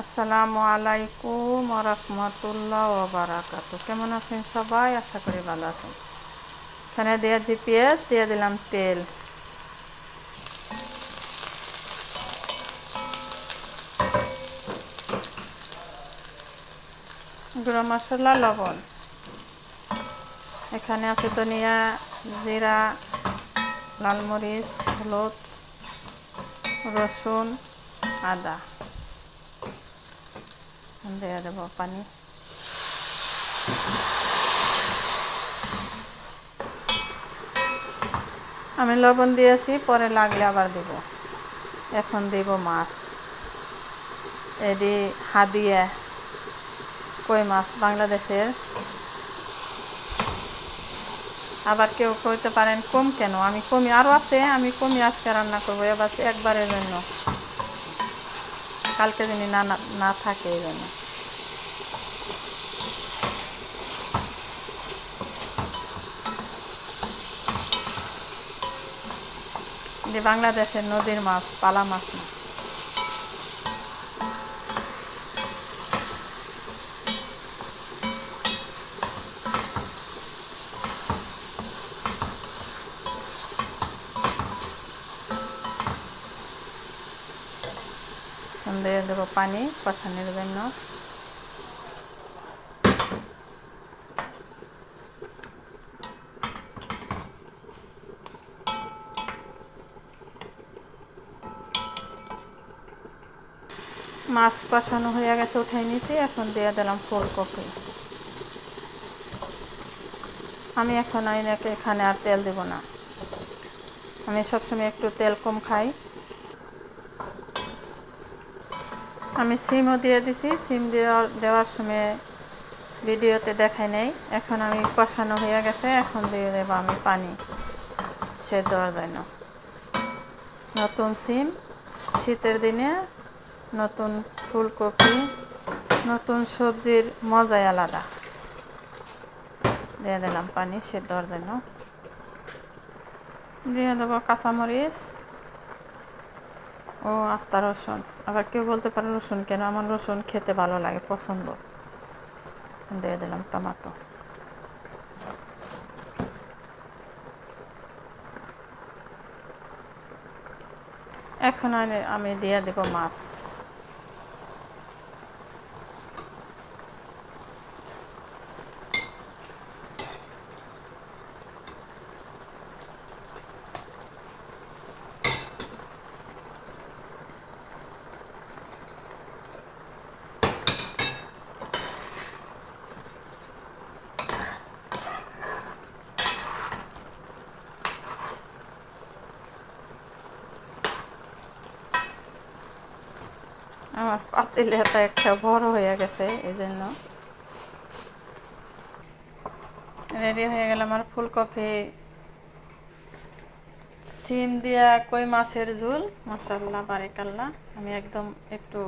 আসসালামু আলাইকুম ওয়া রাহমাতুল্লাহি ওয়া বারাকাতুহু। কেমন আছেন সবাই? আশা করি ভালো আছেন। এখানে দিয়েছি পেঁয়াজ, দিয়ে দিলাম তেল, গুঁড়ো মশলা, লবণ। এখানে আছে ধনিয়া, জিরা, লাল মরিচ, হলুদ, রসুন, আদা। দিয়ে দেব পানি। আমি লবণ দিয়েছি, পরে লাগলে আবার দেব। এখন দেব মাছ। এটি হাদিয়া কই মাছ, বাংলাদেশের। আবার কেউ কইতে পারেন কম কেন, আমি কমি আরও আছে, আমি কমি আজকে রান্না করবো এবার একবারের জন্য, কালকে যিনি না না থাকে এই জন্য। যে বাংলাদেশের নদীর মাছ, পালা মাছ না। দিয়ে দেবো পানি কষানোর জন্য। মাছ কষানো হয়ে গেছে, উঠাই নিয়েছি। এখন দিয়ে দিলাম ফুলকপি। আমি এখন এখানে আর তেল দেব না, আমি সবসময় একটু তেল কম খাই। আমি সিমও দিয়ে দিছি, সিম দেওয়ার সময় ভিডিওতে দেখাই নেই। এখন আমি কষানো হয়ে গেছে, এখন দিয়ে দেবো আমি পানি সেদ্ধ হওয়ার জন্য। নতুন সিম, শীতের দিনে নতুন ফুলকপি, নতুন সবজির মজাই আলাদা। দিয়ে দিলাম পানি সেদ্ধ হওয়ার জন্য। দিয়ে দেবো কাঁচামরিচ ও আস্তা রসুন। আবার কেউ বলতে পারে রসুন কেন, আমার রসুন খেতে ভালো লাগে, পছন্দ। দিয়ে দিলাম টমেটো। এখন আমি দিয়ে দেব মাছ। আমার পাতিলটা একটা বড় হয়ে গেছে, এই জন্য। রেডি হয়ে গেল আমার ফুলকপি সিম দিয়া কই মাছের ঝোল। মাশাআল্লাহ বারাকাল্লাহ। আমি একদম একটু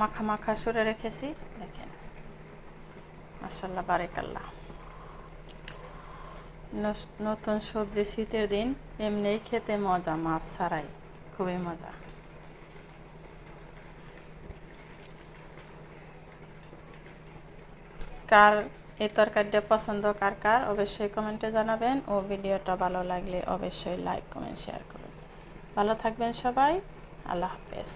মাখা মাখা সরে রেখেছি, দেখেন। মাশাআল্লাহ বারাকাল্লাহ। নতুন সবজি শীতের দিন এমনিই খেতে মজা, মাছ ছাড়াই খুবই মজা। কার এই তরকারিটা পছন্দ, কার কার অবশ্যই কমেন্টে জানাবেন, ও ভিডিওটা ভালো লাগলে অবশ্যই লাইক কমেন্ট শেয়ার করুন। ভালো থাকবেন সবাই, আল্লাহ হাফেজ।